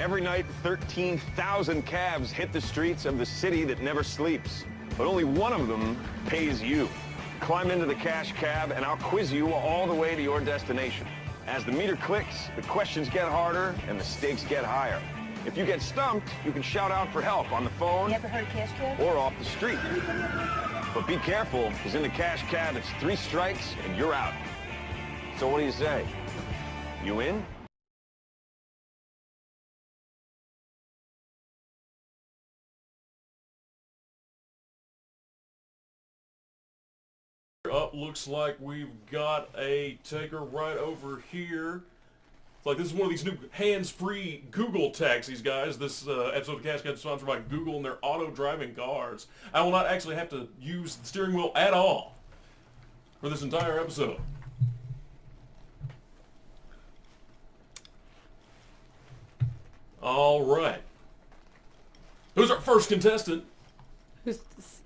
Every night, 13,000 cabs hit the streets of the city that never sleeps. But only one of them pays you. Climb into the cash cab and I'll quiz you all the way to your destination. As the meter clicks, the questions get harder and the stakes get higher. If you get stumped, you can shout out for help on the phone You ever heard of cash cab? or off the street. But be careful, because in the cash cab, it's 3 strikes and you're out. So what do you say? You in? Up, looks like we've got a taker right over here. It's like this is one of these new hands-free Google taxis, guys. This episode of Cascade is sponsored by Google and their auto-driving cars. I will not actually have to use the steering wheel at all for this entire episode. All right. Who's our first contestant? Who's the C?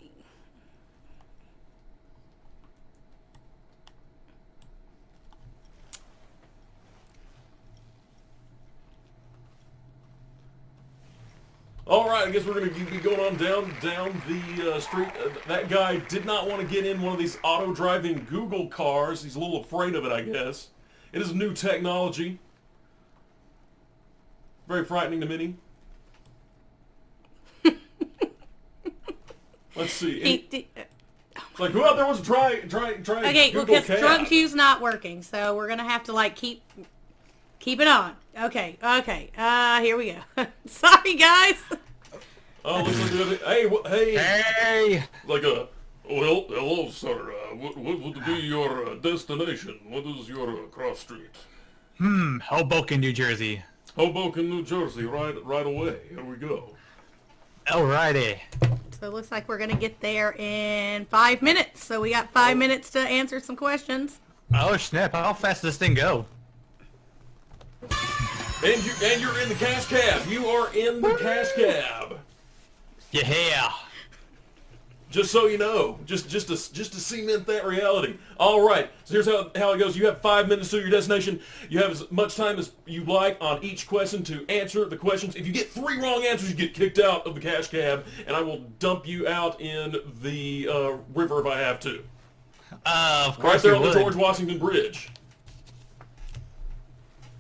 All right, I guess we're going to be going on down the street. That guy did not want to get in one of these auto-driving Google cars. He's a little afraid of it, I guess. It is new technology. Very frightening to many. Let's see. Like, who out there wants to try Okay, well, Google because cab? drunk Q's not working, so we're gonna have to like keep it on. Okay, here we go. Sorry, guys. Oh, looks like good. Hey. Hey! Like well, hello, sir. What would be your destination? What is your cross street? Hoboken, New Jersey. Hoboken, New Jersey. Right away. Here we go. Alrighty. So it looks like we're gonna get there in 5 minutes. So we got 5 minutes to answer some questions. Oh snap! How fast does this thing go? And you're in the cash cab. You are in the cash cab. Yeah. Just so you know, just to cement that reality. All right. So here's how it goes. You have 5 minutes to your destination. You have as much time as you like on each question to answer the questions. If you get 3 wrong answers, you get kicked out of the cash cab, and I will dump you out in the river if I have to. Of course. Right there you on the would. George Washington Bridge.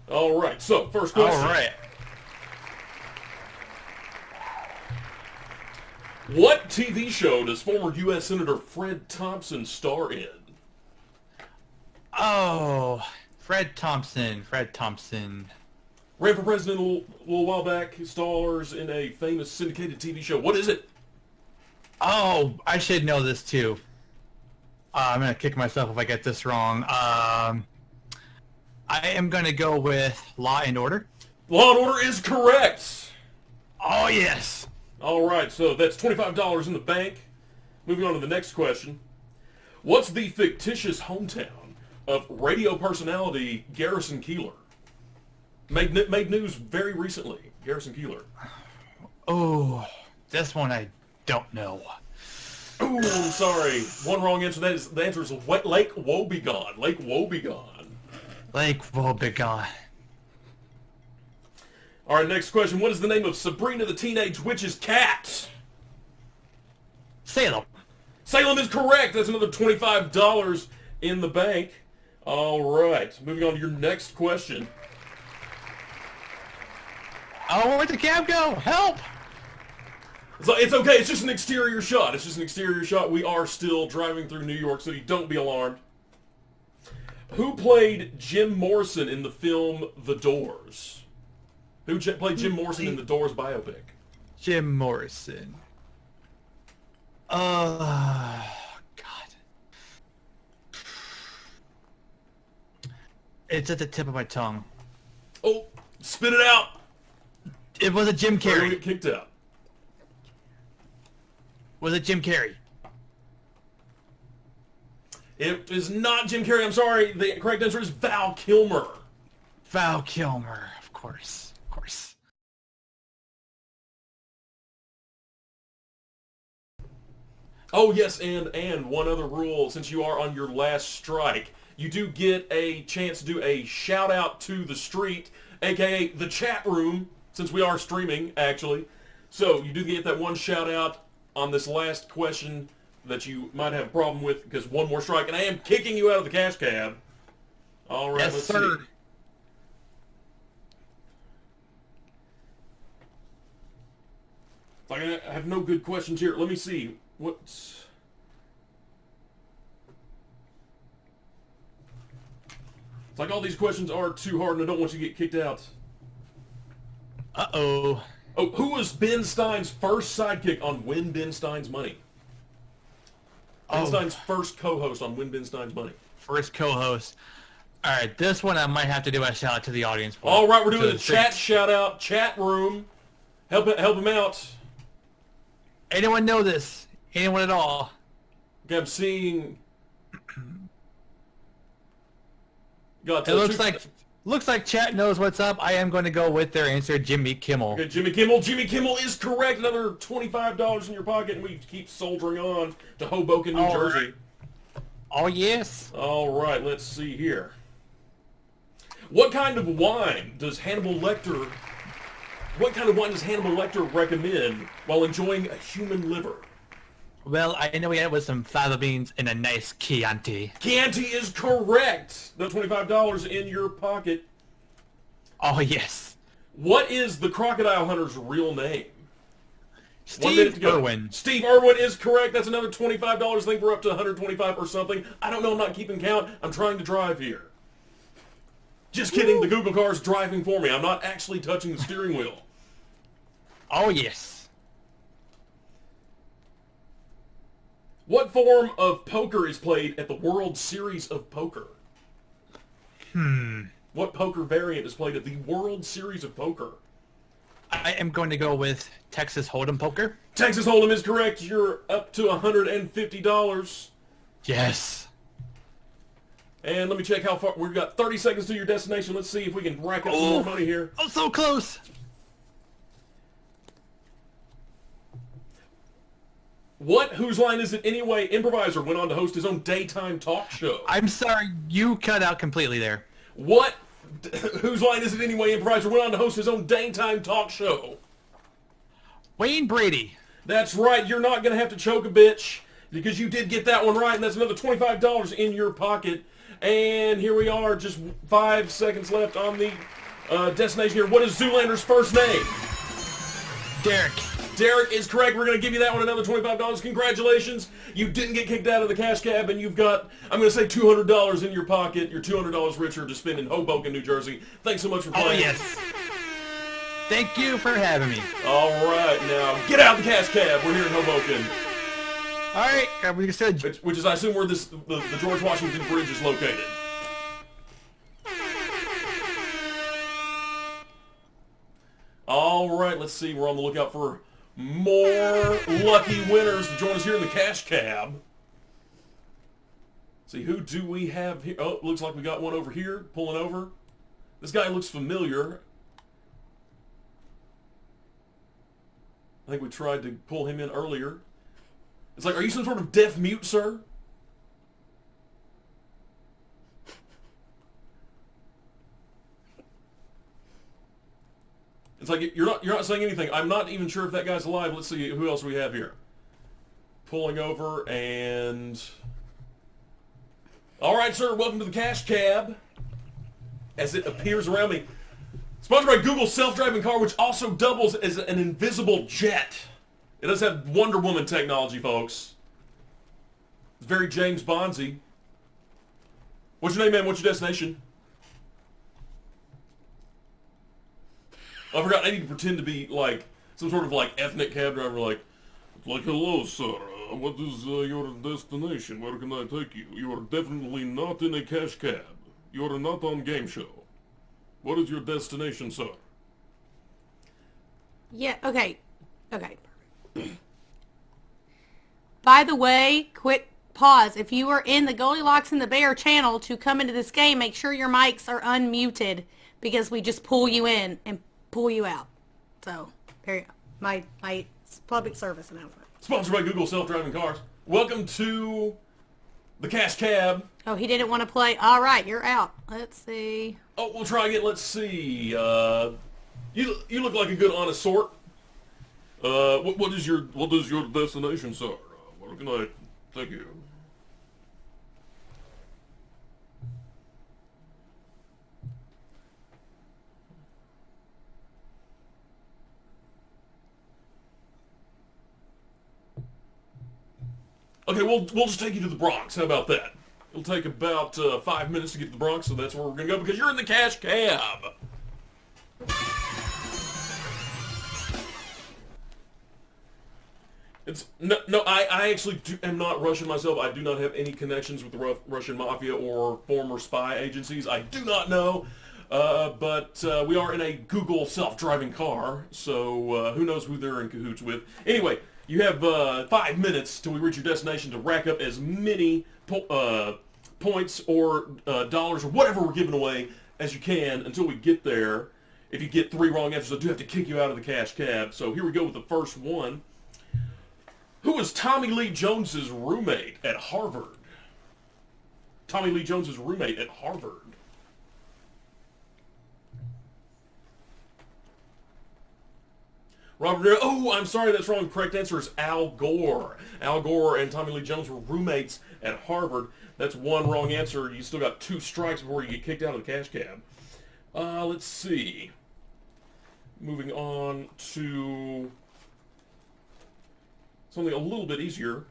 All right. So first question. All right. What TV show does former U.S. Senator Fred Thompson star in? Oh, Fred Thompson. Ran for president a little while back. He stars in a famous syndicated TV show. What is it? Oh, I should know this too. I'm gonna kick myself if I get this wrong. I am gonna go with Law and Order. Law and Order is correct. Oh yes. All right, so that's $25 in the bank. Moving on to the next question. What's the fictitious hometown of radio personality Garrison Keillor? Made news very recently. Garrison Keillor. Oh, this one I don't know. Ooh, I'm sorry. One wrong answer. The answer is Lake Wobegon. Lake Wobegon. Lake Wobegon. All right, next question. What is the name of Sabrina the Teenage Witch's cat? Salem. Salem is correct. That's another $25 in the bank. All right, moving on to your next question. Oh, where'd the cab go? Help! So it's okay. It's just an exterior shot. It's just an exterior shot. We are still driving through New York City. Don't be alarmed. Who played Jim Morrison in the film The Doors? Who played Jim Morrison in the Doors biopic? Jim Morrison. God. It's at the tip of my tongue. Oh, spit it out. It was a Jim Or you'll Carrey. get kicked out. Was it Jim Carrey? It is not Jim Carrey. I'm sorry. The correct answer is Val Kilmer. Val Kilmer, of course. Of course. Oh, yes, and one other rule. Since you are on your last strike, you do get a chance to do a shout-out to the street, a.k.a. the chat room. since we are streaming, actually. So you do get that one shout out on this last question that you might have a problem with, because one more strike, and I am kicking you out of the cash cab. All right, Yes, let's sir. see. Like, I have no good questions here. Let me see. What's... It's like all these questions are too hard, and I don't want you to get kicked out. Uh-oh. Oh, who was Ben Stein's first sidekick on Win Ben Stein's Money? Ben Stein's first co-host on Win Ben Stein's Money. First co-host. All right, this one I might have to do a shout out to the audience for. All right, we're doing To a the chat shout out, chat room. Help him out. Anyone know this? Anyone at all? Okay, I'm seeing. Got It looks like chat knows what's up. I am going to go with their answer, Jimmy Kimmel. Okay, Jimmy Kimmel. Jimmy Kimmel is correct. Another $25 in your pocket, and we keep soldiering on to Hoboken, New Jersey. Oh yes. All right, let's see here. What kind of wine does Hannibal Lecter? What kind of wine does Hannibal Lecter recommend while enjoying a human liver? Well, I know we had it with some fava beans and a nice Chianti. Chianti is correct. The $25 in your pocket. Oh yes. What is the crocodile hunter's real name? 1 minute Steve to go. Irwin. Steve Irwin is correct. That's another $25. I think we're up to 125 or something. I don't know. I'm not keeping count. I'm trying to drive here. Just kidding. The Google car's driving for me. I'm not actually touching the steering wheel. Oh yes. What form of poker is played at the World Series of Poker? What poker variant is played at the World Series of Poker? I am going to go with Texas Hold'em Poker. Texas Hold'em is correct. You're up to $150. Yes. And let me check how far. We've got 30 seconds to your destination. Let's see if we can rack up some more money here. Oh, so close. What Whose Line Is It Anyway improviser went on to host his own daytime talk show? I'm sorry, you cut out completely there. What Whose Line Is It Anyway improviser went on to host his own daytime talk show? Wayne Brady. That's right. You're not going to have to choke a bitch because you did get that one right, and that's another $25 in your pocket. And here we are, just 5 seconds left on the destination here. What is Zoolander's first name? Derek. Derek is correct. We're going to give you that one, another $25. Congratulations. You didn't get kicked out of the cash cab, and you've got, I'm going to say, $200 in your pocket. You're $200 richer to spend in Hoboken, New Jersey. Thanks so much for playing. Oh, yes. Thank you for having me. All right, now, get out of the cash cab. We're here in Hoboken. All right, we said. Which is, I assume, where the George Washington Bridge is located. All right, let's see. We're on the lookout for more lucky winners to join us here in the cash cab. See, who do we have here? Oh, looks like we got one over here, pulling over. This guy looks familiar. I think we tried to pull him in earlier. It's like, are you some sort of deaf mute, sir? It's like you're not saying anything. I'm not even sure if that guy's alive. Let's see who else we have here. Pulling over and... All right, sir. Welcome to the cash cab. As it appears around me. Sponsored by Google's self-driving car, which also doubles as an invisible jet. It does have Wonder Woman technology, folks. It's very James Bondsy. What's your name, man? What's your destination? I forgot. I need to pretend to be like some sort of like ethnic cab driver, like hello, sir. What is your destination? Where can I take you? You are definitely not in a cash cab. You are not on game show. What is your destination, sir? Yeah, okay. Okay. By the way, quick pause. If you are in the Goldilocks and the Bear channel to come into this game, make sure your mics are unmuted because we just pull you in and pull you out. So, there you go. My public service announcement. Sponsored by Google self-driving cars. Welcome to the cash cab. Oh, he didn't want to play. All right, you're out. Let's see. Oh, we'll try again. Let's see. You You look like a good honest sort. What is your destination, sir? What can I thank you? Okay, we'll just take you to the Bronx. How about that? It'll take about 5 minutes to get to the Bronx, so that's where we're gonna go because you're in the cash cab. I actually am not Russian myself. I do not have any connections with the Russian mafia or former spy agencies. I do not know, but we are in a Google self-driving car, so who knows who they're in cahoots with. Anyway, you have 5 minutes till we reach your destination to rack up as many points or dollars or whatever we're giving away as you can until we get there. If you get 3 wrong answers, I do have to kick you out of the cash cab. So here we go with the first one. Who was Tommy Lee Jones's roommate at Harvard? Tommy Lee Jones's roommate at Harvard. Robert De Niro. Oh, I'm sorry, that's wrong. Correct answer is Al Gore. Al Gore and Tommy Lee Jones were roommates at Harvard. That's 1 wrong answer. You still got 2 strikes before you get kicked out of the cash cab. Let's see. Moving on to something a little bit easier.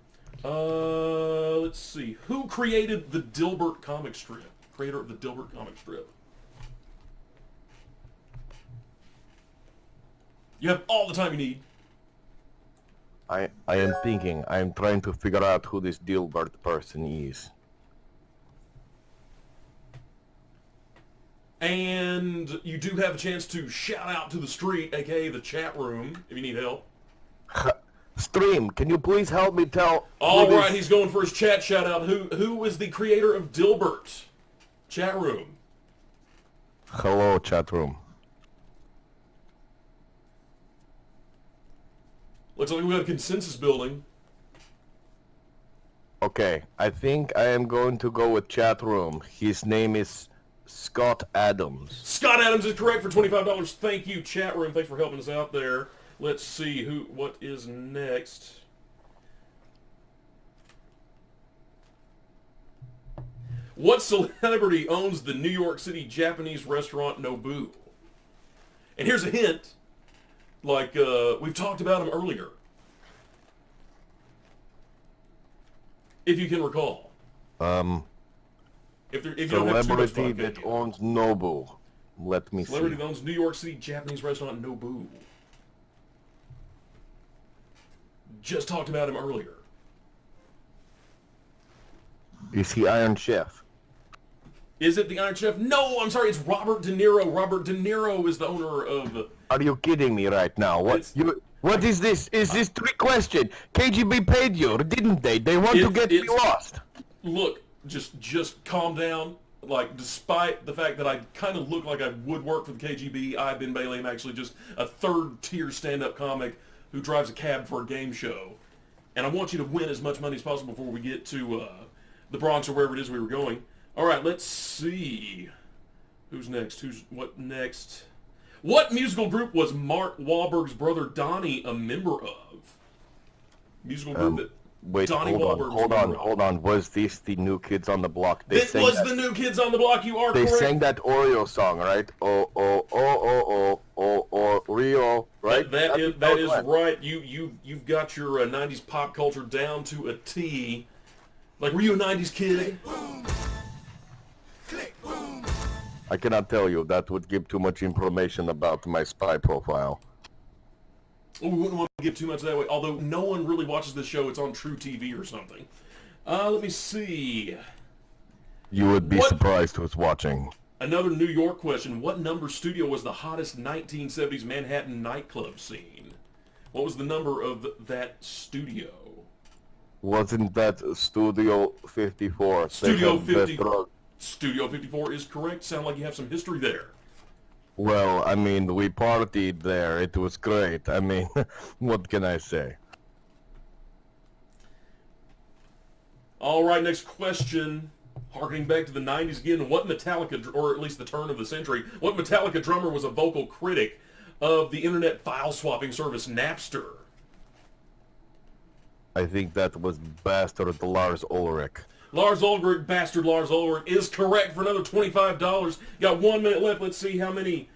Let's see. Who created the Dilbert comic strip? Creator of the Dilbert comic strip. You have all the time you need. I am thinking. I am trying to figure out who this Dilbert person is. And you do have a chance to shout out to the street, aka the chat room, if you need help. Stream, can you please help me tell? All right, he's going for his chat shout out. Who is the creator of Dilbert? Chat room. Hello, chat room. Looks like we got a consensus building. Okay, I think I am going to go with chat room. His name is Scott Adams. Scott Adams is correct for $25. Thank you, chat room. Thanks for helping us out there. Let's see what is next. What celebrity owns the New York City Japanese restaurant Nobu? And here's a hint. Like, we've talked about him earlier. If you can recall. If you don't have too much Celebrity fun, that owns Nobu. Let me see. Celebrity that owns New York City Japanese restaurant Nobu. Just talked about him earlier. Is he Iron Chef? Is it the Iron Chef? No, I'm sorry, it's Robert De Niro. Robert De Niro is the owner of... Are you kidding me right now? What is this? Is this trick question? KGB paid you, didn't they? They want to get me lost. Look, just calm down. Like, despite the fact that I kind of look like I would work for the KGB, I, Ben Bailey, am actually just a third-tier stand-up comic who drives a cab for a game show. And I want you to win as much money as possible before we get to the Bronx or wherever it is we were going. All right, let's see. Who's next? What next? What musical group was Mark Wahlberg's brother Donnie a member of? Musical group that Wait, Donnie hold on. Was this the New Kids on the Block? This was the New Kids on the Block. You are correct. They sang that Oreo song, right? Rio, right? That is right. You've got your 90s pop culture down to a T. Like, were you a 90s kid? I cannot tell you. That would give too much information about my spy profile. Oh, we wouldn't want to give too much that way. Although no one really watches this show. It's on True TV or something. Let me see. You would be surprised who's watching. Another New York question. What number studio was the hottest 1970s Manhattan nightclub scene? What was the number of that studio? Wasn't that Studio 54? Studio 54. Studio 54 is correct. Sound like you have some history there. Well, I mean, we partied there. It was great. I mean, what can I say? All right, next question. Harkening back to the 90s again, what Metallica, or at least the turn of the century, what Metallica drummer was a vocal critic of the internet file swapping service Napster? I think that was bastard Lars Ulrich. Lars Ulrich, bastard Lars Ulrich, is correct for another $25. Got 1 minute left. Let's see how many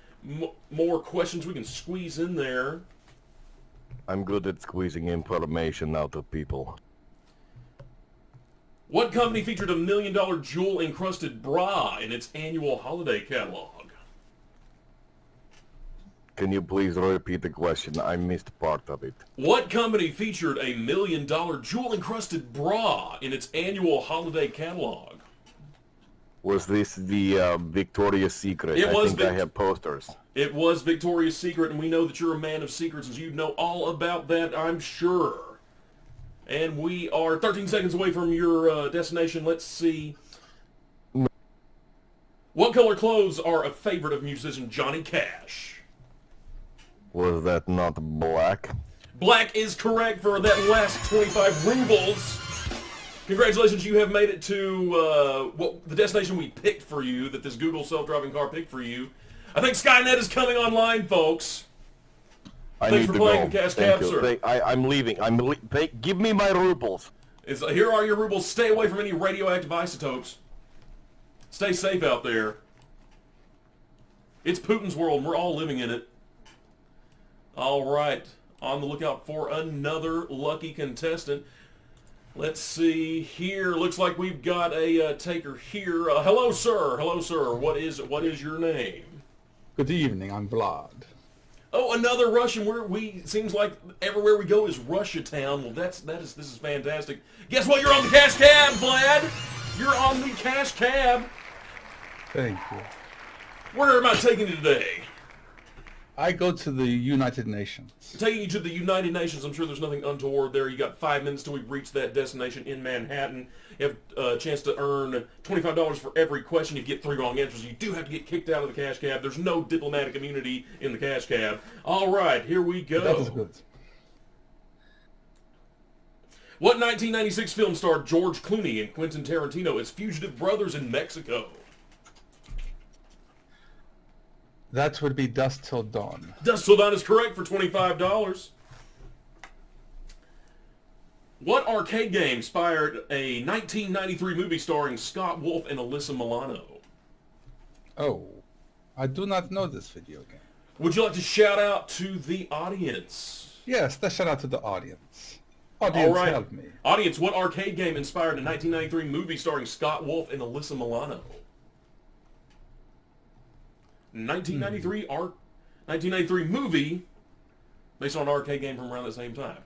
more questions we can squeeze in there. I'm good at squeezing information out of people. What company featured a $1 million jewel-encrusted bra in its annual holiday catalog? Can you please repeat the question? I missed part of it. What company featured a $1 million jewel-encrusted bra in its annual holiday catalog? Was this the Victoria's Secret? It was. I think I have posters. It was Victoria's Secret, and we know that you're a man of secrets, and you know all about that, I'm sure. And we are 13 seconds away from your destination. Let's see. What color clothes are a favorite of musician Johnny Cash? Was that not black? Black is correct for that last 25 rubles. Congratulations, you have made it to the destination we picked for you, that this Google self-driving car picked for you. I think Skynet is coming online, folks. Thanks for playing Cash Cab, sir. I'm leaving. Give me my rubles. Here are your rubles. Stay away from any radioactive isotopes. Stay safe out there. It's Putin's world, and we're all living in it. All right. On the lookout for another lucky contestant. Let's see here. Looks like we've got a taker here. Hello, sir. Hello, sir. What is your name? Good evening. I'm Vlad. Oh, another Russian. Seems like everywhere we go is Russia town. Well, this is fantastic. Guess what? You're on the Cash Cab, Vlad. You're on the Cash Cab. Thank you. Where am I taking you today? I go to the United Nations. Taking you to the United Nations. I'm sure there's nothing untoward there. You got 5 minutes till we reach that destination in Manhattan. You have a chance to earn $25 for every question. If you get 3 wrong answers, you do have to get kicked out of the Cash Cab. There's no diplomatic immunity in the Cash Cab. All right, here we go. That is good. What 1996 film starred George Clooney and Quentin Tarantino as fugitive brothers in Mexico? That would be Dusk Till Dawn. Dusk Till Dawn is correct for $25. What arcade game inspired a 1993 movie starring Scott Wolf and Alyssa Milano? Oh, I do not know this video game. Would you like to shout out to the audience? Yes, let's shout out to the audience. Audience, all right. Help me. Audience, what arcade game inspired a 1993 movie starring Scott Wolf and Alyssa Milano? 1993 movie based on an arcade game from around the same time.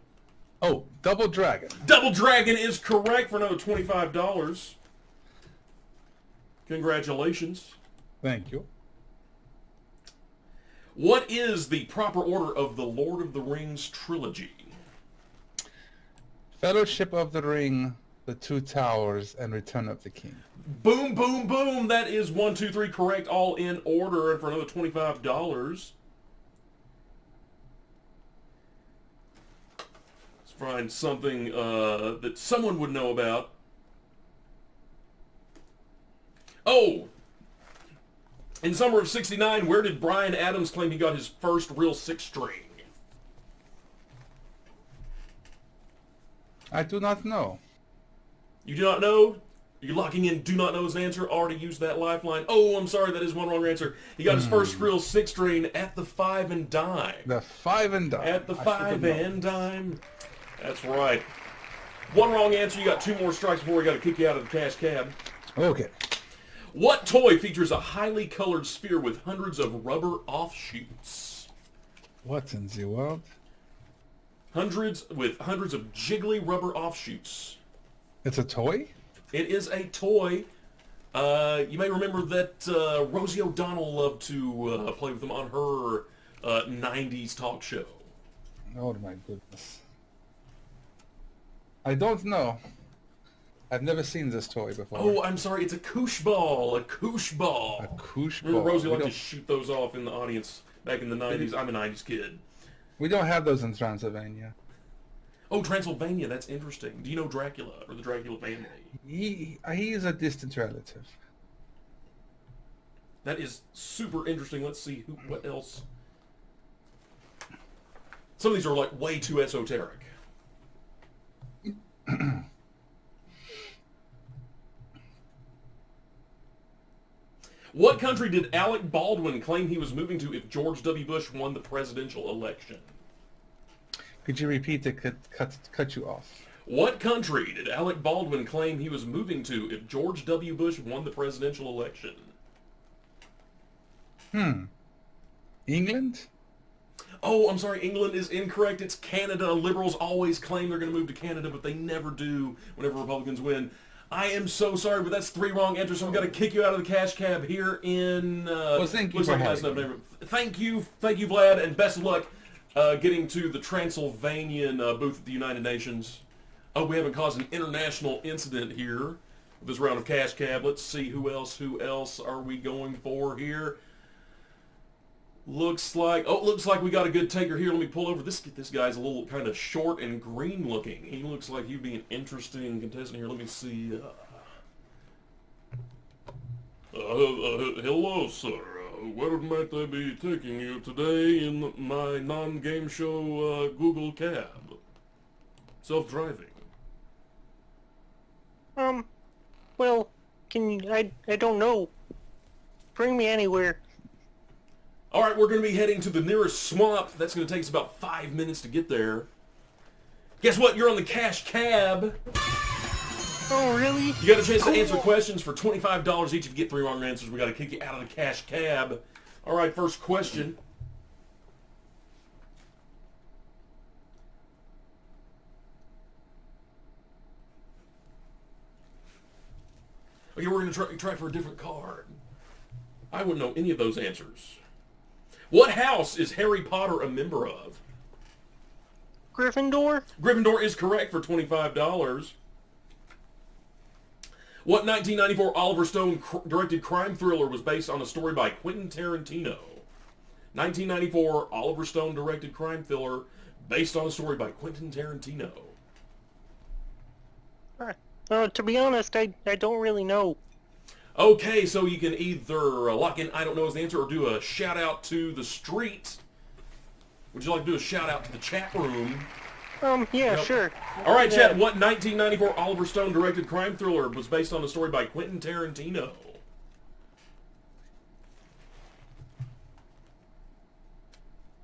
Oh, Double Dragon. Double Dragon is correct for another $25. Congratulations. Thank you. What is the proper order of the Lord of the Rings trilogy? Fellowship of the Ring, The Two Towers, and Return of the King. Boom, boom, boom. That is 1, 2, 3 correct, all in order, and for another $25. Let's find something that someone would know about. Oh! In summer of '69, where did Bryan Adams claim he got his first real 6-string? I do not know. You do not know? You're locking in do not know as an answer? Already used that lifeline. Oh, I'm sorry, that is one wrong answer. He got his first real 6-string at the Five and Dime. The Five and Dime. At the Five and Dime. That's right. One wrong answer. You got 2 more strikes before we got to kick you out of the Cash Cab. Okay. What toy features a highly colored sphere with hundreds of rubber offshoots? What in the world? Hundreds of jiggly rubber offshoots. It's a toy? It is a toy. You may remember that Rosie O'Donnell loved to play with them on her 90s talk show. Oh my goodness. I don't know. I've never seen this toy before. Oh, I'm sorry. It's a koosh ball. A koosh ball. A koosh ball. Remember Rosie liked to shoot those off in the audience back in the 90s. I'm a 90s kid. We don't have those in Transylvania. Oh, Transylvania. That's interesting. Do you know Dracula or the Dracula family? He is a distant relative. That is super interesting. Let's see what else Some of these are like way too esoteric. What country did Alec Baldwin claim he was moving to if George W. Bush won the presidential election? Could you repeat to cut you off? What country did Alec Baldwin claim he was moving to if George W. Bush won the presidential election? England? Oh, I'm sorry, England is incorrect. It's Canada. Liberals always claim they're going to move to Canada, but they never do whenever Republicans win. I am so sorry, but that's 3 wrong answers, so I'm going to kick you out of the cash cab here in... well, thank you for having me. Thank you, Vlad, and best of luck getting to the Transylvanian booth at the United Nations. Oh, we haven't caused an international incident here with this round of cash cab. Let's see who else are we going for here. Looks like we got a good taker here. Let me pull over. This guy's a little kind of short and green looking. He looks like he'd be an interesting contestant here. Let me see. Hello, sir. Where might I be taking you today in my non-game show Google cab? Self-driving. Well, can you, I don't know. Bring me anywhere. All right, we're going to be heading to the nearest swamp. That's going to take us about 5 minutes to get there. Guess what? You're on the cash cab. Oh, really? You got a chance to answer questions for $25 each if you get 3 wrong answers. We got to kick you out of the cash cab. All right, first question. Okay, we're going to try for a different card. I wouldn't know any of those answers. What house is Harry Potter a member of? Gryffindor? Gryffindor is correct for $25. What 1994 Oliver Stone directed crime thriller was based on a story by Quentin Tarantino? 1994 Oliver Stone directed crime thriller based on a story by Quentin Tarantino. To be honest, I don't really know. Okay, so you can either lock in I don't know as the answer or do a shout out to the street. Would you like to do a shout out to the chat room? Yeah, Nope. sure. All right, chat. What 1994 Oliver Stone directed crime thriller was based on a story by Quentin Tarantino?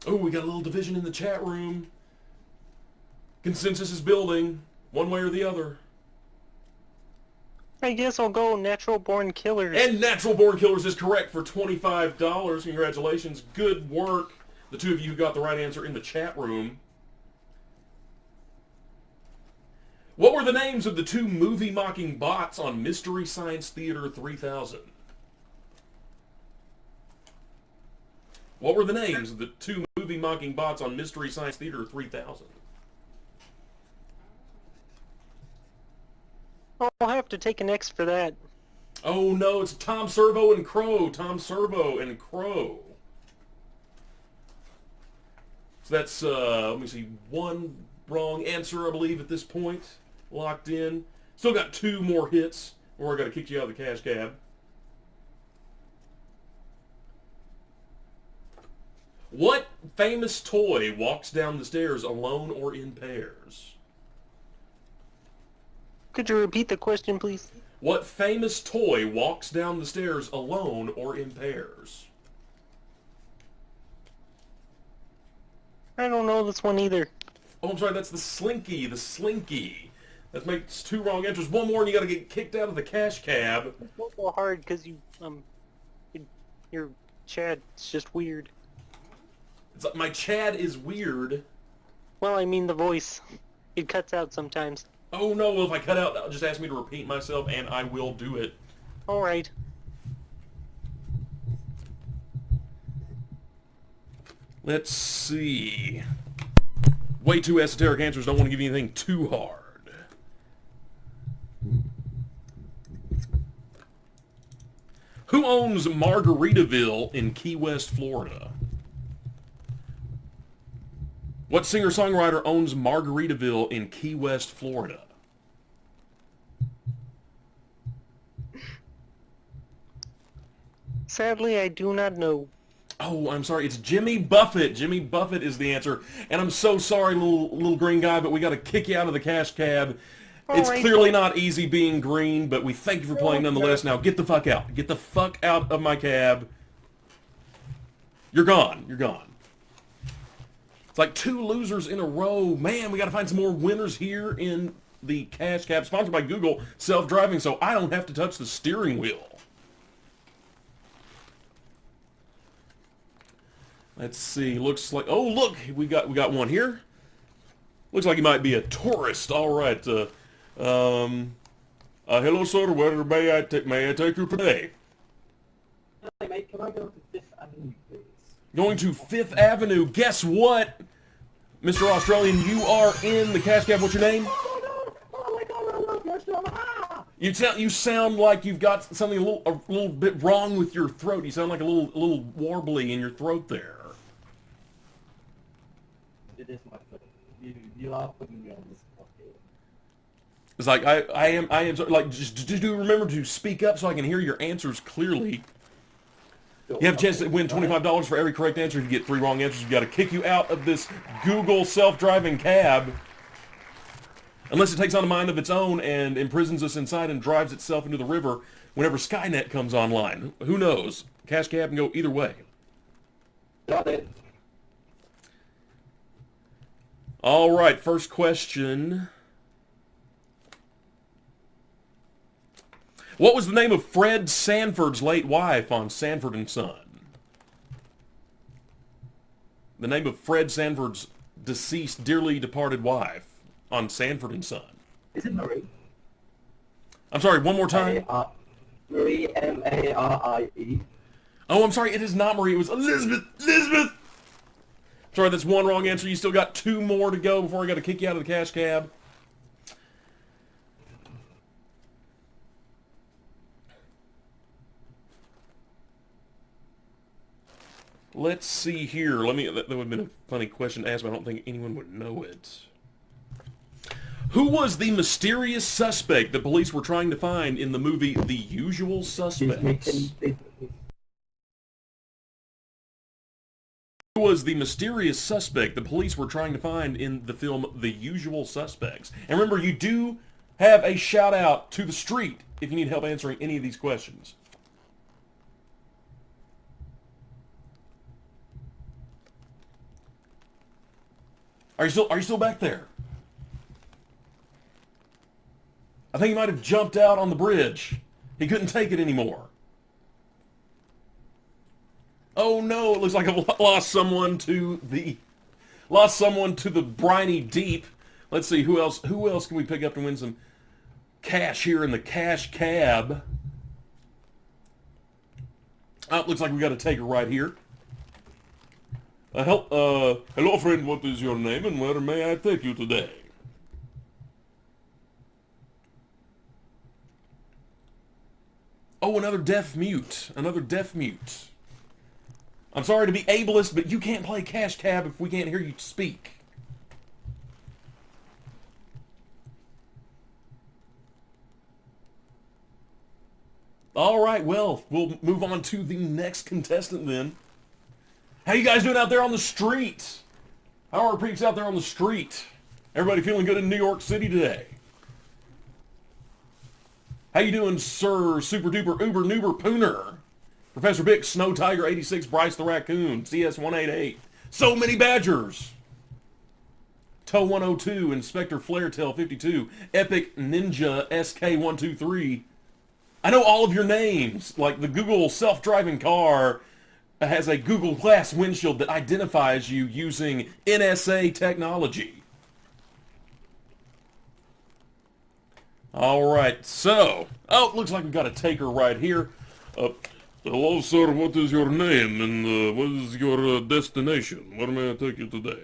Oh, we got a little division in the chat room. Consensus is building, one way or the other. I guess I'll go Natural Born Killers. And Natural Born Killers is correct for $25. Congratulations. Good work. The two of you who got the right answer in the chat room. What were the names of the 2 movie-mocking bots on Mystery Science Theater 3000? What were the names of the 2 movie-mocking bots on Mystery Science Theater 3000? I'll have to take an X for that. Oh no, it's Tom Servo and Crow. Tom Servo and Crow. So that's, let me see, 1 wrong answer, I believe, at this point. Locked in. Still got 2 more hits, or we're going to kick you out of the cash cab. What famous toy walks down the stairs alone or in pairs? Could you repeat the question, please? What famous toy walks down the stairs alone or in pairs? I don't know this one either. Oh, I'm sorry, that's the Slinky. The Slinky. That makes 2 wrong answers. 1 more and you got to get kicked out of the cash cab. It's not so hard because your Chad's just weird. It's like my Chad is weird. Well, I mean the voice. It cuts out sometimes. Oh no, well if I cut out, just ask me to repeat myself and I will do it. Alright. Let's see. Way too esoteric answers, don't want to give you anything too hard. Who owns Margaritaville in Key West, Florida? What singer-songwriter owns Margaritaville in Key West, Florida? Sadly, I do not know. Oh, I'm sorry. It's Jimmy Buffett. Jimmy Buffett is the answer. And I'm so sorry, little green guy, but we got to kick you out of the cash cab. It's clearly not easy being green, but we thank you for playing nonetheless. Now get the fuck out. Get the fuck out of my cab. You're gone. You're gone. It's like 2 losers in a row. Man, we got to find some more winners here in the cash cab. Sponsored by Google, self-driving, so I don't have to touch the steering wheel. Let's see. Looks like... Oh, look! We got one here. Looks like he might be a tourist. All right. Hello, sir. Where may I take you today? Hi, mate. Can I go to Fifth Avenue, please? Going to Fifth Avenue. Guess what, Mr. Australian? You are in the cash cab. What's your name? Oh my God! I love your show. Ah! You sound like you've got something a little bit wrong with your throat. You sound like a little warbly in your throat there. It is my fault. You are putting me on the spot here. It's like I am like just do remember to speak up so I can hear your answers clearly. You have a chance to win $25 for every correct answer. If you get 3 wrong answers, we've got to kick you out of this Google self-driving cab. Unless it takes on a mind of its own and imprisons us inside and drives itself into the river whenever Skynet comes online. Who knows? Cash cab can go either way. Got it. All right, first question. What was the name of Fred Sanford's late wife on Sanford and Son? The name of Fred Sanford's deceased, dearly departed wife on Sanford and Son. Is it Marie? I'm sorry, one more time. Marie, M-A-R-I-E. Oh, I'm sorry, it is not Marie. It was Elizabeth. Elizabeth! Sorry, that's 1 wrong answer. You still got 2 more to go before I got to kick you out of the cash cab. Let's see here. That would have been a funny question to ask, but I don't think anyone would know it. Who was the mysterious suspect the police were trying to find in the movie The Usual Suspects? Who was the mysterious suspect the police were trying to find in the film The Usual Suspects? And remember, you do have a shout out to the street if you need help answering any of these questions. Are you still back there? I think he might have jumped out on the bridge. He couldn't take it anymore. Oh no, it looks like I've lost someone to the briny deep. Let's see, who else can we pick up to win some cash here in the cash cab? Oh, it looks like we got a taker right here. Hello friend, what is your name and where may I take you today? Oh, another deaf mute. Another deaf mute. I'm sorry to be ableist, but you can't play cash cab if we can't hear you speak. All right, well, we'll move on to the next contestant then. How you guys doing out there on the street? How are peeps out there on the street? Everybody feeling good in New York City today? How you doing, Sir Super Duper Uber Nuber Pooner? Professor Bick, Snow Tiger 86, Bryce the Raccoon, CS 188. So many Badgers. Toe 102, Inspector Flaretail 52, Epic Ninja SK 123. I know all of your names, like the Google self-driving car has a Google Glass windshield that identifies you using NSA technology. All right, so, looks like we've got a taker right here. Hello, sir, what is your name and what is your destination? Where may I take you today?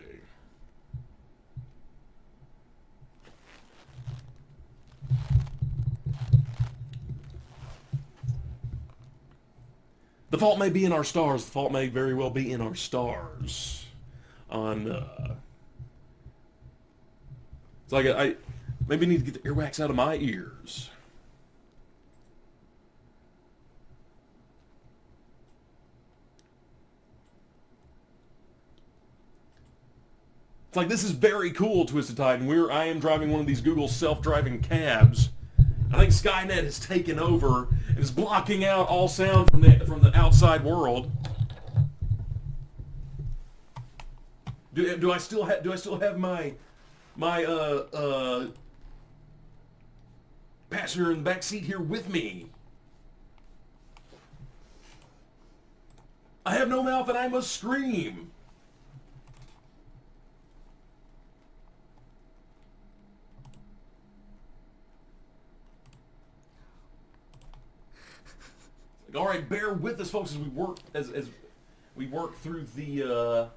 The fault may be in our stars. The fault may very well be in our stars. It's like I maybe need to get the earwax out of my ears. It's like, this is very cool, Twisted Titan. I am driving one of these Google self-driving cabs. I think Skynet has taken over and is blocking out all sound from the outside world. Do I still have my passenger in the back seat here with me? I have no mouth and I must scream. All right, bear with us, folks, as we work through the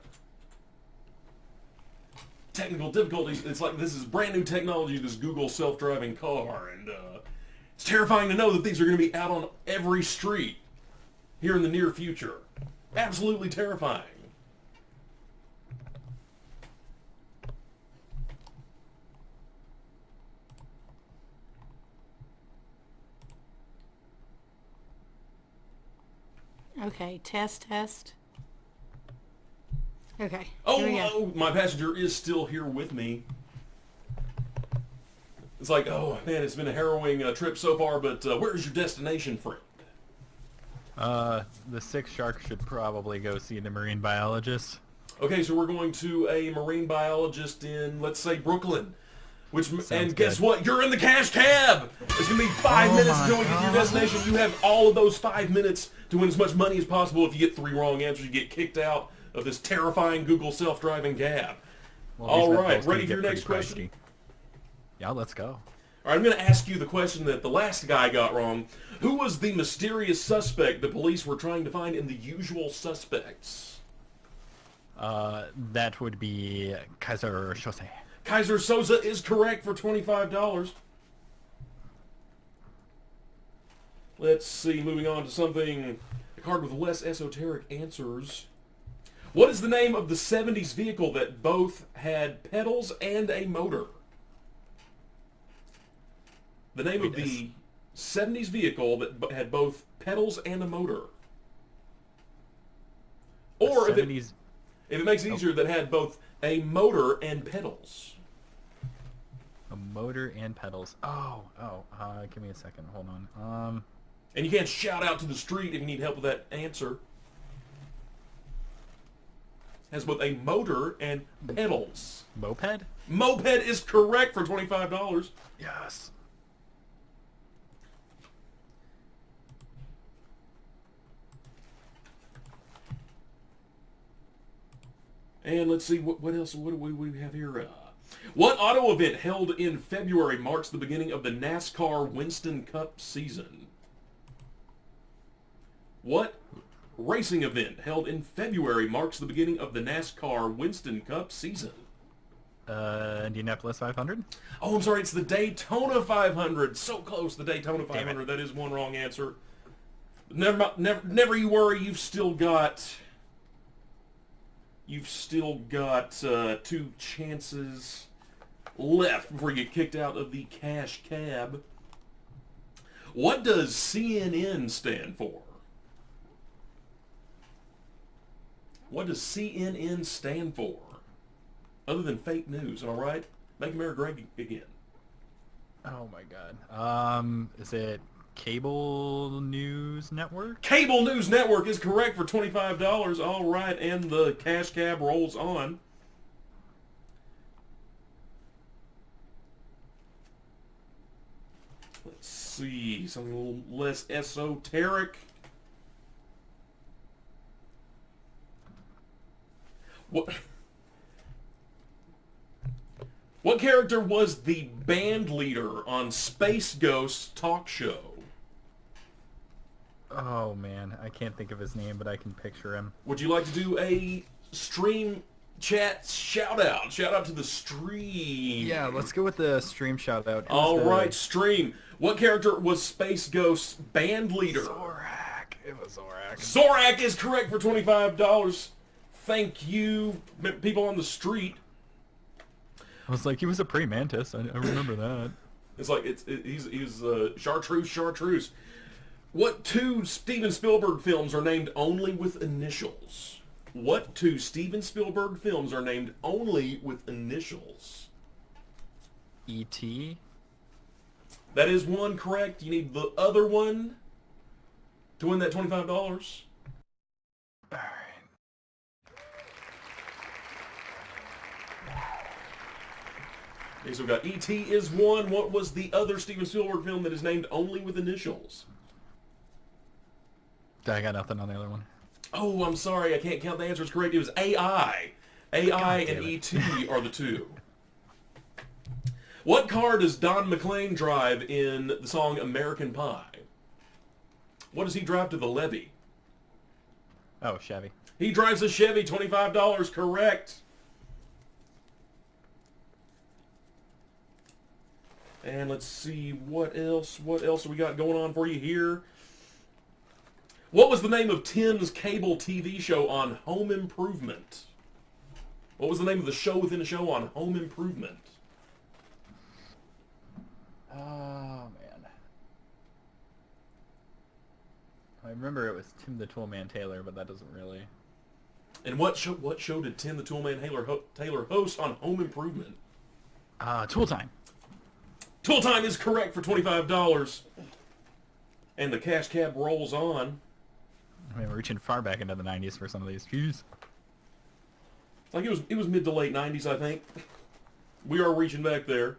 technical difficulties. It's like this is brand new technology, this Google self-driving car, and it's terrifying to know that these are going to be out on every street here in the near future. Absolutely terrifying. Okay, test. Okay. Oh, my passenger is still here with me. It's like, oh man, it's been a harrowing trip so far, but where's your destination, friend? The sick shark should probably go see the marine biologist. Okay, so we're going to a marine biologist in, let's say, Brooklyn. And guess good. what? You're in the cash cab! It's going to be 5 minutes until we get to your destination. You have all of those 5 minutes to win as much money as possible. If you get 3 wrong answers, you get kicked out of this terrifying Google self-driving cab. Well, all right, ready for your next question? Yeah, let's go. All right, I'm going to ask you the question that the last guy got wrong. Who was the mysterious suspect the police were trying to find in The Usual Suspects? That would be Kaiser Soze. Kaiser Soze is correct for $25. Let's see, moving on to something, a card with less esoteric answers. What is the name of the 70s vehicle that both had pedals and a motor? The name of the 70s vehicle that had both pedals and a motor. Or if it makes it easier, that had both a motor and pedals. A motor and pedals. Give me a second. Hold on. And you can't shout out to the street if you need help with that answer. Has both a motor and pedals. Moped? Moped is correct for $25. Yes. And let's see, what else, what do we have here? What auto event held in February marks the beginning of the NASCAR Winston Cup season? What racing event held in February marks the beginning of the NASCAR Winston Cup season? Indianapolis 500? Oh, I'm sorry, it's the Daytona 500. So close, the Daytona 500. That is one wrong answer. Never you worry, you've still got 2 chances left before you get kicked out of the cash cab. What does CNN stand for? What does CNN stand for? Other than fake news, all right? Make America great again. Oh my god. Is it Cable News Network? Cable News Network is correct for $25. All right, and the cash cab rolls on. Let's see, something a little less esoteric. What character was the band leader on Space Ghost's talk show? Oh man, I can't think of his name, but I can picture him. Would you like to do a stream chat shout out? Shout out to the stream. Yeah, let's go with the stream shout out. All right, stream. What character was Space Ghost's band leader? Zorak. It was Zorak. Zorak is correct for $25. Thank you, people on the street. I was like, he was a pre-mantis. I remember that. It's like he's chartreuse. What 2 Steven Spielberg films are named only with initials? What two Steven Spielberg films are named only with initials? E.T. That is one correct. You need the other one to win that $25. Alright. Okay, so we've got E.T. is one. What was the other Steven Spielberg film that is named only with initials? I got nothing on the other one. Oh, I'm sorry. I can't count the answers correct. It was AI. AI and E.T. are the two. What car does Don McLean drive in the song American Pie? What does he drive to the levee? Oh, Chevy. He drives a Chevy, $25, correct. And let's see, what else do we got going on for you here? What was the name of Tim's cable TV show on Home Improvement? What was the name of the show within a show on Home Improvement? Oh, man. I remember it was Tim the Toolman Taylor, but that doesn't really... And what show did Tim the Toolman Taylor host on Home Improvement? Tool Time. Tool Time is correct for $25. And the cash cab rolls on. I mean, we're reaching far back into the 90s for some of these. Jeez. Like it was mid to late 90s, I think. We are reaching back there.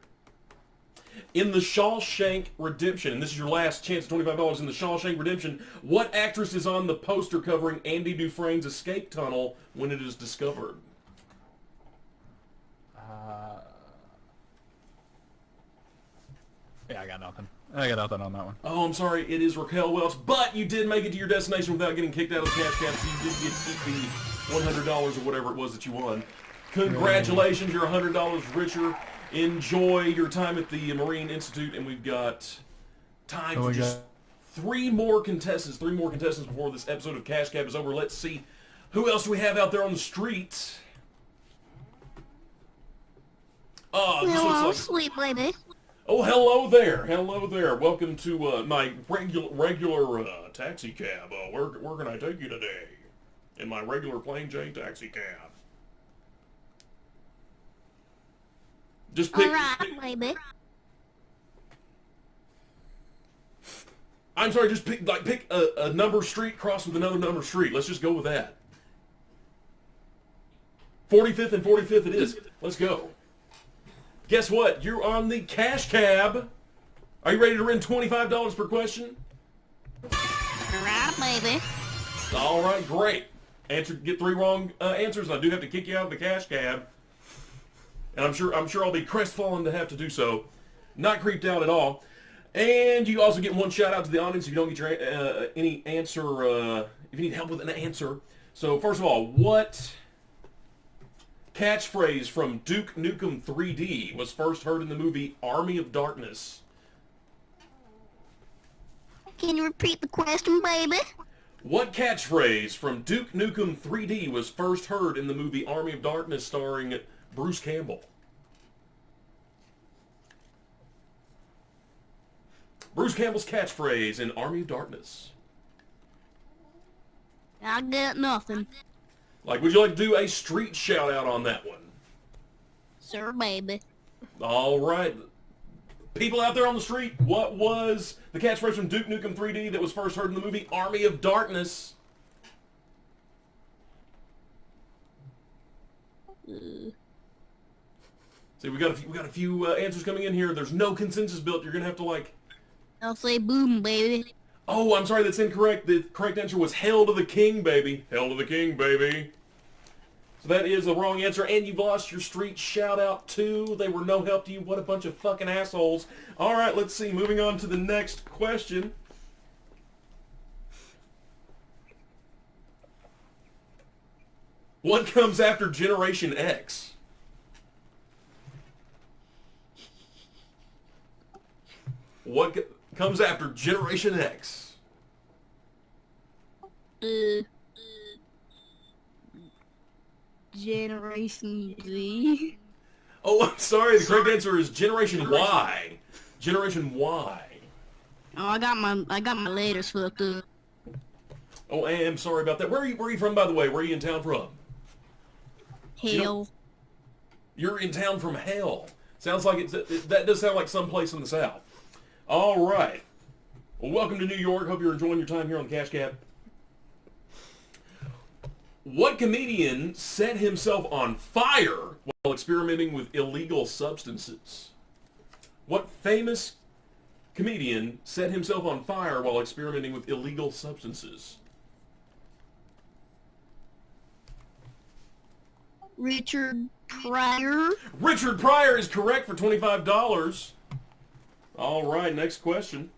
In the Shawshank Redemption, and this is your last chance at $25 in the Shawshank Redemption, what actress is on the poster covering Andy Dufresne's escape tunnel when it is discovered? Yeah, I got nothing. I got nothing on that one. Oh, I'm sorry, it is Raquel Welch, but you did make it to your destination without getting kicked out of the cash cab, so you did get to keep the $100 or whatever it was that you won. Congratulations, you're $100 richer. Enjoy your time at the Marine Institute, and we've got time for just three more contestants before this episode of Cash Cab is over. Let's see, who else do we have out there on the street? Hello, sweet baby. Oh, hello there. Hello there. Welcome to my regular taxi cab. Where can I take you today? In my regular plain Jane taxi cab. Just pick. All right, baby. I'm sorry. Just pick a number street crossed with another number street. Let's just go with that. 45th and 45th it is. Let's go. Guess what? You're on the cash cab. Are you ready to win $25 per question? All right, baby. All right, great. Get three wrong answers, and I do have to kick you out of the cash cab. And I'm sure I'll be crestfallen to have to do so. Not creeped out at all. And you also get one shout out to the audience if you don't get your any answer. If you need help with an answer. So first of all, what catchphrase from Duke Nukem 3D was first heard in the movie Army of Darkness? Can you repeat the question, baby? What catchphrase from Duke Nukem 3D was first heard in the movie Army of Darkness starring Bruce Campbell? Bruce Campbell's catchphrase in Army of Darkness. I got nothing. Like, would you like to do a street shout out on that one? Sir, baby. All right. People out there on the street, what was the catchphrase from Duke Nukem 3D that was first heard in the movie Army of Darkness? See, we got a few answers coming in here. There's no consensus built. You're gonna have to like. I'll say boom, baby. Oh, I'm sorry, that's incorrect. The correct answer was Hail to the King, baby. Hail to the King, baby. So that is the wrong answer, and you've lost your street shout-out, too. They were no help to you. What a bunch of fucking assholes. All right, let's see. Moving on to the next question. What comes after Generation X? What comes after Generation X? Generation Z. Oh, I'm sorry. The correct answer is Generation Y. Generation Y. Oh, I got my letters fucked up. Oh, I am sorry about that. Where are you from, by the way? Where are you in town from? Hell. You're in town from hell. Sounds like that does sound like someplace in the South. All right. Well, welcome to New York. Hope you're enjoying your time here on the Cash Cab. What comedian set himself on fire while experimenting with illegal substances? What famous comedian set himself on fire while experimenting with illegal substances? Richard Pryor. Richard Pryor is correct for $25. All right, next question.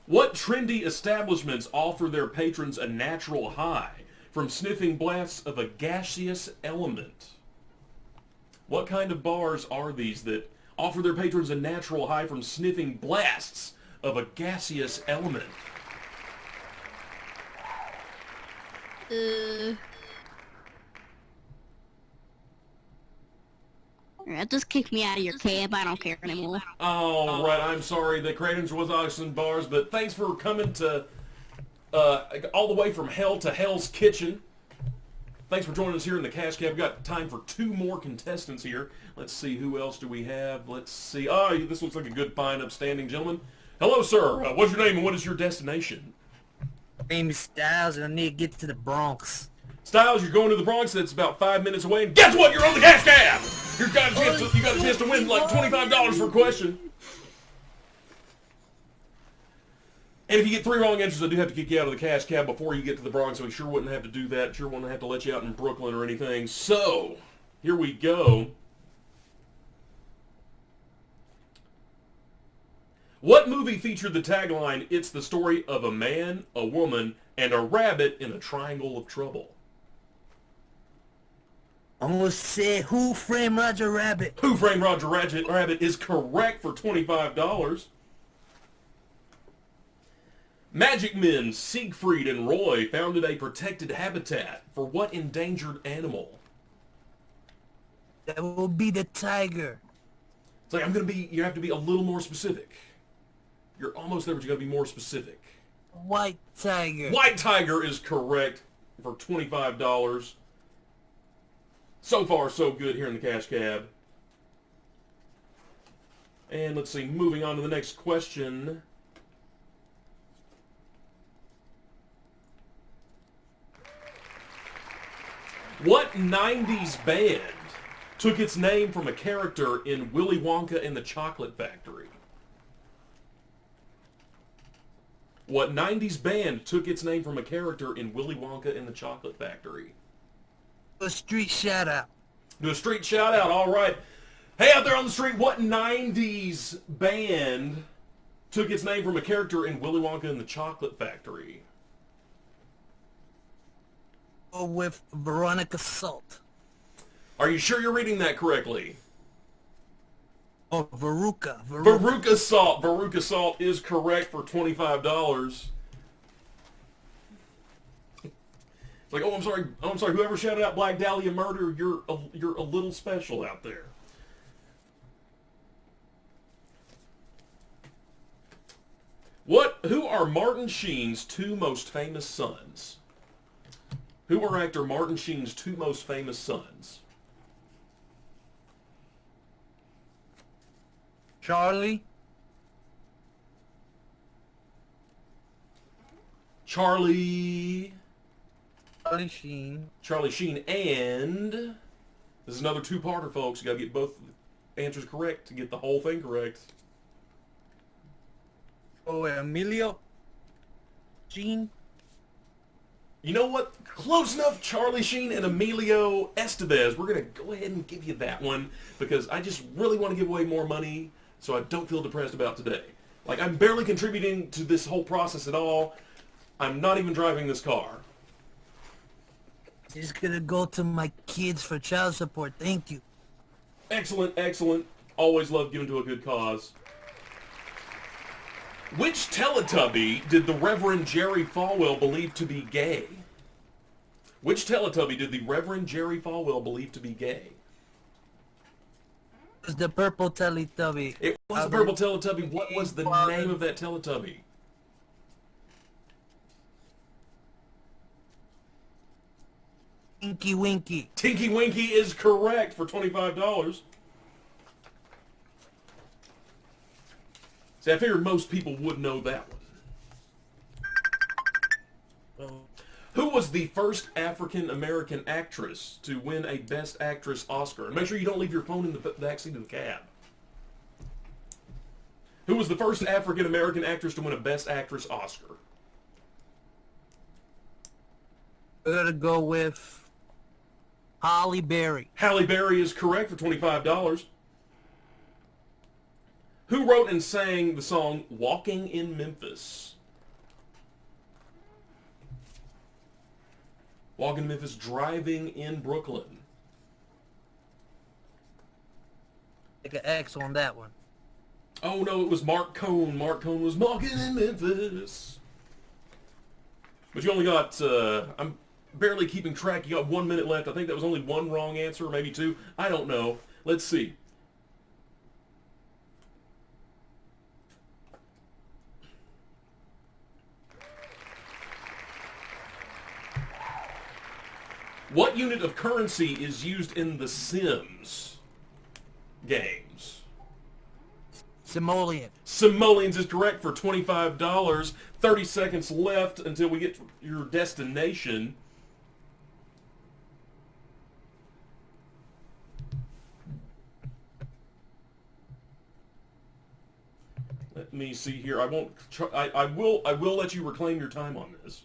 What trendy establishments offer their patrons a natural high from sniffing blasts of a gaseous element? What kind of bars are these that offer their patrons a natural high from sniffing blasts of a gaseous element? Alright, just kick me out of your cab. I don't care anymore. All right, I'm sorry that Cratons was Oxen Bars, but thanks for coming to all the way from hell to Hell's Kitchen. Thanks for joining us here in the Cash Cab. We've got time for 2 more contestants here. Let's see, who else do we have? Let's see. Oh, this looks like a good, fine, upstanding gentleman. Hello, sir. What's your name and what is your destination? My name is Styles, and I need to get to the Bronx. Styles, you're going to the Bronx. That's about 5 minutes away. And guess what? You're on the Cash Cab. You got a chance to win like $25 for a question. And if you get 3 wrong answers, I do have to kick you out of the Cash Cab before you get to the Bronx, so we sure wouldn't have to do that. Sure wouldn't have to let you out in Brooklyn or anything. So, here we go. What movie featured the tagline, "It's the story of a man, a woman, and a rabbit in a triangle of trouble"? I'm gonna say Who Framed Roger Rabbit. Who Framed Roger Rabbit is correct for $25. Magic men Siegfried and Roy founded a protected habitat for what endangered animal? That will be the tiger. It's like, you have to be a little more specific. You're almost there, but you gotta be more specific. White tiger. White tiger is correct for $25. So far, so good here in the Cash Cab. And let's see, moving on to the next question. What 90s band took its name from a character in Willy Wonka and the Chocolate Factory? What 90s band took its name from a character in Willy Wonka and the Chocolate Factory? A street shout out. Do a street shout out, all right. Hey, out there on the street, what 90s band took its name from a character in Willy Wonka and the Chocolate Factory? Go with Veronica Salt. Are you sure you're reading that correctly? Oh, Veruca. Veruca Salt. Veruca Salt is correct for $25. It's like, oh, I'm sorry. Whoever shouted out Black Dahlia Murder, you're a little special out there. Who are Martin Sheen's 2 most famous sons? Who are actor Martin Sheen's 2 most famous sons? Charlie Sheen. Charlie Sheen, and this is another 2-parter, folks. You got to get both answers correct to get the whole thing correct. Oh, Emilio Sheen. You know what? Close enough, Charlie Sheen and Emilio Estevez. We're going to go ahead and give you that one because I just really want to give away more money so I don't feel depressed about today. Like, I'm barely contributing to this whole process at all. I'm not even driving this car. Just gonna go to my kids for child support. Thank you. Excellent, excellent. Always love giving to a good cause. Which Teletubby did the Reverend Jerry Falwell believe to be gay? Which Teletubby did the Reverend Jerry Falwell believe to be gay? It was the purple Teletubby. It was the purple Teletubby. What was the name of that Teletubby? Tinky Winky. Tinky Winky is correct for $25. See, I figured most people would know that one. Who was the first African-American actress to win a Best Actress Oscar? And make sure you don't leave your phone in the backseat of the cab. Who was the first African-American actress to win a Best Actress Oscar? We're gonna go with Halle Berry. Halle Berry is correct for $25. Who wrote and sang the song Walking in Memphis? Walking in Memphis, Driving in Brooklyn. Take an X on that one. Oh no, it was Mark Cohn. Mark Cohn was Walking in Memphis. But you only got, I'm barely keeping track. You got 1 minute left. I think that was only one wrong answer, or maybe two. I don't know. Let's see. What unit of currency is used in the Sims games? Simoleon. Simoleons is correct for $25. 30 seconds left until we get to your destination. Let me see here. I won't. I will let you reclaim your time on this.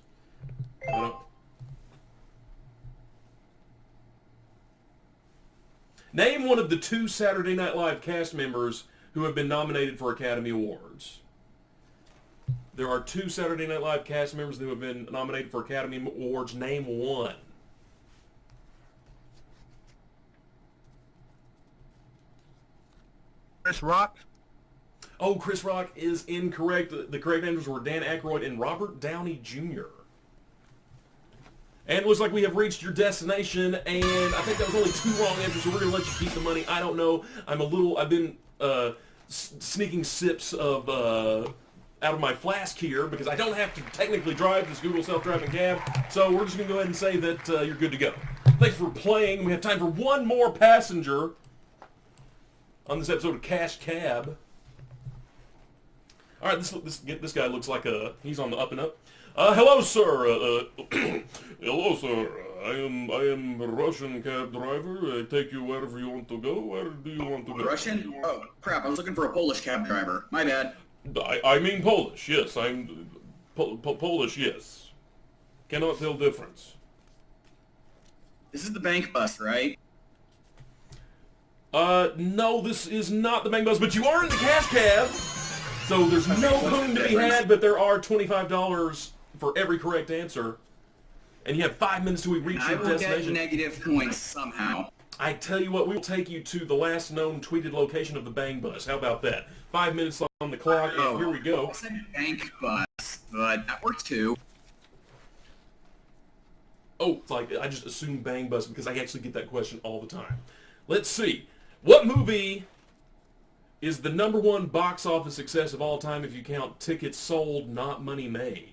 Name one of the 2 Saturday Night Live cast members who have been nominated for Academy Awards. There are 2 Saturday Night Live cast members who have been nominated for Academy Awards. Name one. Chris Rock. Oh, Chris Rock is incorrect. The correct answers were Dan Aykroyd and Robert Downey Jr. And it looks like we have reached your destination, and I think that was only 2 wrong answers, so we're going to let you keep the money. I don't know. I've been sneaking sips of out of my flask here because I don't have to technically drive this Google self-driving cab, so we're just going to go ahead and say that you're good to go. Thanks for playing. We have time for one more passenger on this episode of Cash Cab. All right, this guy looks like he's on the up and up. Hello, sir. Hello, sir. I am a Russian cab driver. I take you wherever you want to go. Where do you want to go? Russian? Oh, crap. I was looking for a Polish cab driver. My bad. I mean Polish, yes. I'm Polish, yes. Cannot tell difference. This is the bank bus, right? No, this is not the bank bus, but you are in the cash cab. So there's no coin to be had, but there are $25 for every correct answer. And you have 5 minutes till we reach your destination. I will get negative points somehow. I tell you what, we will take you to the last known tweeted location of the bang bus. How about that? 5 minutes on the clock, and here we go. I said bank bus, but that works too. Oh, it's like I just assume bang bus because I actually get that question all the time. Let's see. What movie is the #1 box office success of all time if you count tickets sold, not money made?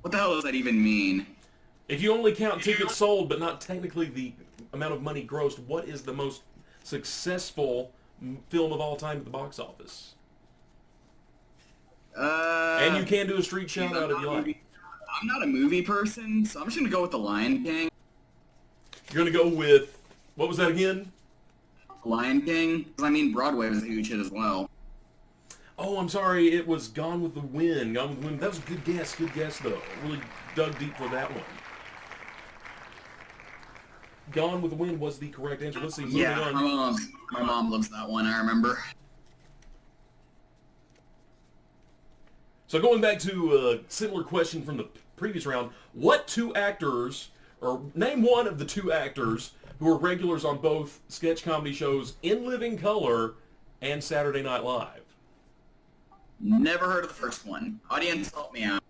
What the hell does that even mean? If you only count tickets sold, but not technically the amount of money grossed, what is the most successful film of all time at the box office? And you can do a street shout out if you like. I'm not a movie person, so I'm just going to go with The Lion King. You're going to go with, what was that again? Lion King? Because, I mean, Broadway was a huge hit as well. Oh, I'm sorry, it was Gone with the Wind. Gone with the Wind. That was a good guess, though. Really dug deep for that one. Gone with the Wind was the correct answer. Let's see, moving on. My mom loves that one, I remember. So going back to a similar question from the previous round, what 2 actors, or name one of the 2 actors who are regulars on both sketch comedy shows In Living Color and Saturday Night Live? Never heard of the first one. Audience, help me out.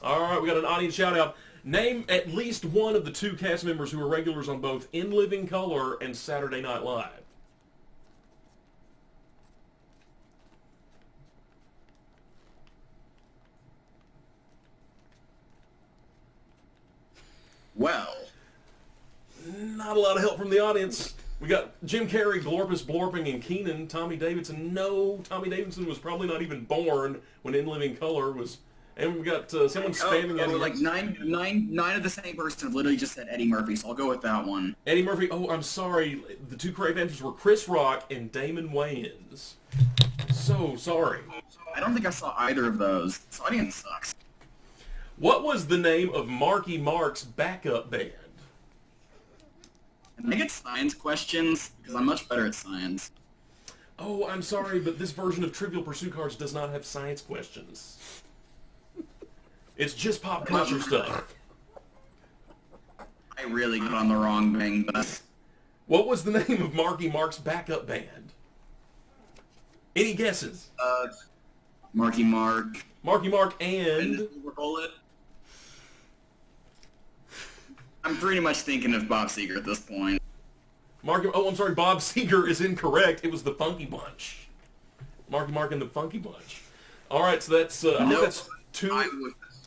All right, we got an audience shout-out. Name at least one of the 2 cast members who are regulars on both In Living Color and Saturday Night Live. Well, not a lot of help from the audience. We got Jim Carrey, Glorpus, Blorping, and Keenan. Tommy Davidson. No, Tommy Davidson was probably not even born when In Living Color was. And we got someone spamming Eddie. Like nine of the same person have literally just said Eddie Murphy, so I'll go with that one. Eddie Murphy. Oh, I'm sorry. The 2 correct answers were Chris Rock and Damon Wayans. So sorry. I don't think I saw either of those. This audience sucks. What was the name of Marky Mark's backup band? Can I get science questions? Because I'm much better at science. Oh, I'm sorry, but this version of Trivial Pursuit cards does not have science questions. It's just pop culture stuff. I really got on the wrong thing, but... What was the name of Marky Mark's backup band? Any guesses? Marky Mark. Marky Mark and... Bullet. I'm pretty much thinking of Bob Seger at this point. Oh, I'm sorry, Bob Seger is incorrect. It was the Funky Bunch. Marky Mark and the Funky Bunch. All right, so that's I think that's 2. I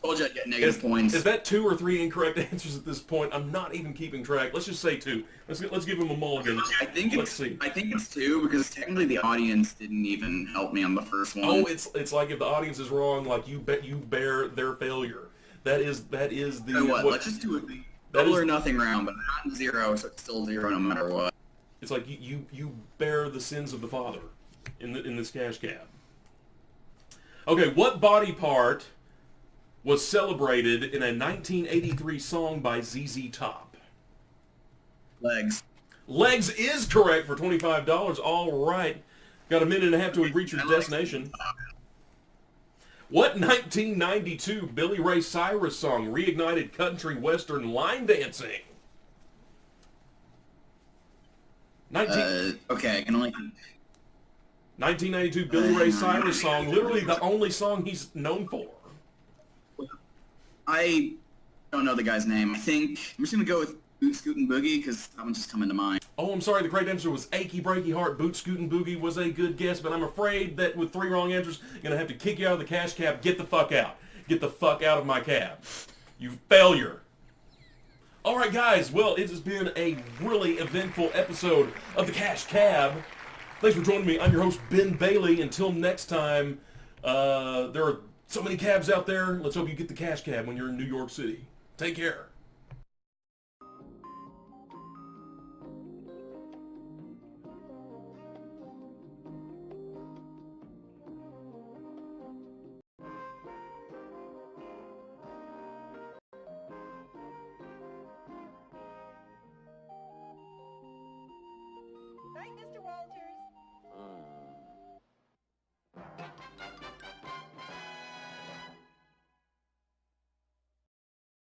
told you I'd get negative points. Is that 2 or 3 incorrect answers at this point? I'm not even keeping track. Let's just say 2. Let's give him a mulligan. I think it's 2 because technically the audience didn't even help me on the first one. Oh, it's like if the audience is wrong, like you bear their failure. That is the. So what? Let's just do it. Double or nothing round, but not 0, so it's still 0 no matter what. It's like you bear the sins of the father in this cash cab. Okay, what body part was celebrated in a 1983 song by ZZ Top? Legs. Legs is correct for $25. All right, got a minute and a half till we reach your destination. What 1992 Billy Ray Cyrus song reignited country western line dancing? Okay, I can only... 1992 Billy Ray Cyrus song, literally the only song he's known for. I don't know the guy's name. I think I'm just going to go with Boot Scootin' Boogie because that one's just coming to mind. Oh, I'm sorry, the correct answer was Achy Breaky Heart. Boot Scootin' Boogie was a good guess, but I'm afraid that with 3 wrong answers, I'm going to have to kick you out of the cash cab. Get the fuck out. Get the fuck out of my cab. You failure. All right, guys. Well, it has been a really eventful episode of the Cash Cab. Thanks for joining me. I'm your host, Ben Bailey. Until next time, there are so many cabs out there. Let's hope you get the Cash Cab when you're in New York City. Take care. Mr. Walter.